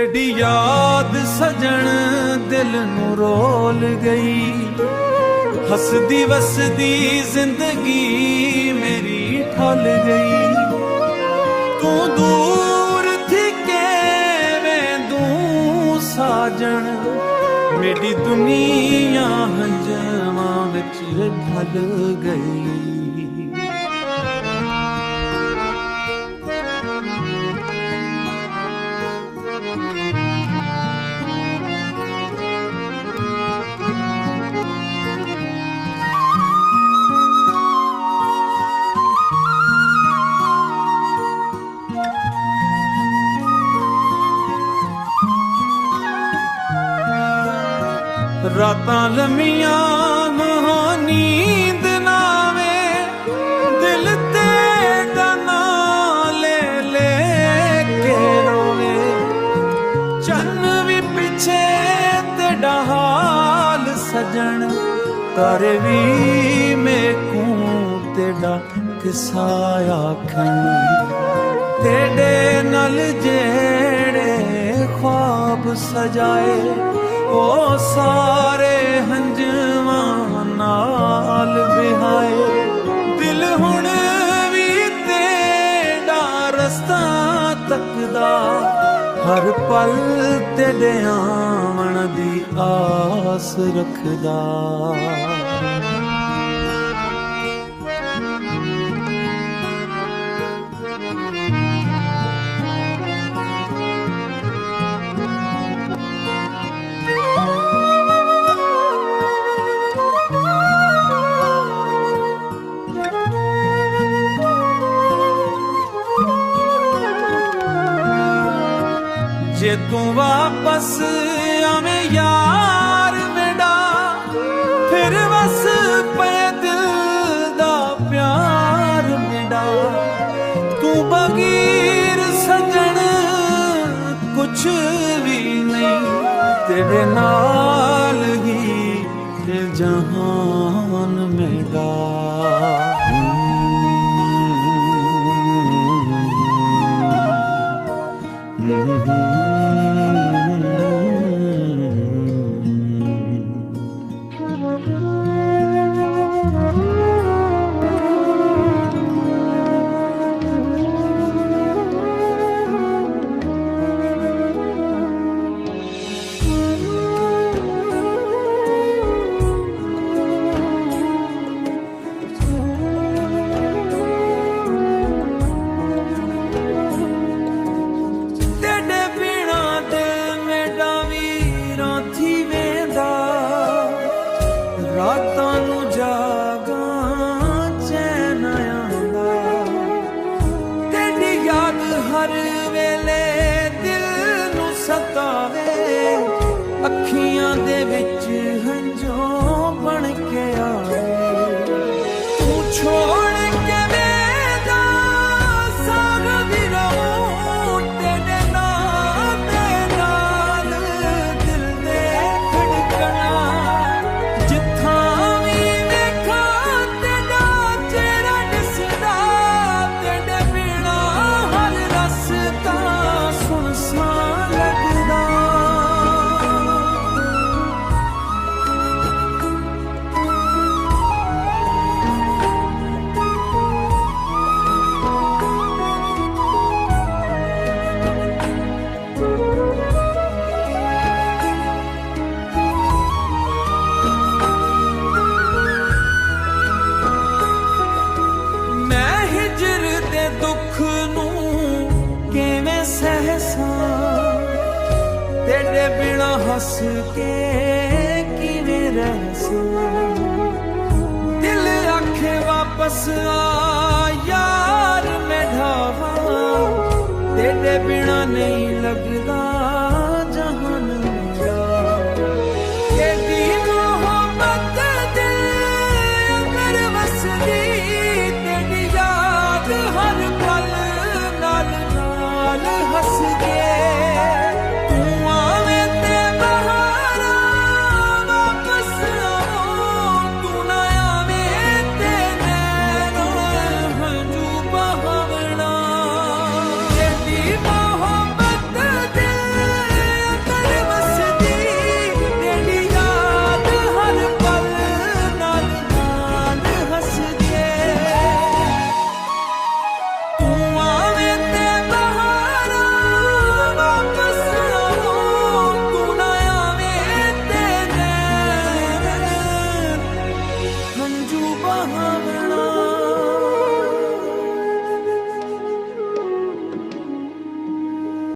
तेरी याद सजन दिल नू रोल गई, हसदी वसदी जिंदगी मेरी ठल गई। तू दूर थी के वेंदू साजन, मेरी दुनिया हंजवां विच ढल गई। रातां लम्मियां महा नींद नावे, दिल तेरा नाम ले ले के रोवे। चन्न भी पिछे तेरा हाल सजन, तारे भी मेकू तेरा किसा आखन। तेरे नल जेड़े ख्वाब सजाए, ओ सारे हंजवां नाल बिहाए। दिल हुण भी तेरा रस्ता तकदा, हर पल तेरे आवन दी आस रखदा। जे तू वापस आवे यार मेरा, फिर बस पे दिल दा प्यार मेरा। तू बगैर सजन कुछ भी नहीं, तेरे नाल ही ये जहान मेरा। रातां नू जागां चैन आंदा, तेरी याद हर वेले दिल नू सतावे। अखियां दे विच हंजों बन के आवे, तू छोड़ के वेदा साग दी रहूं। तेरे नाल दिल दे धड़कना, तेरे बिना हंस के किवें रहसां। दिल आखे वापस आ यार मैं ढावां, तेरे बिना नहीं लगदा।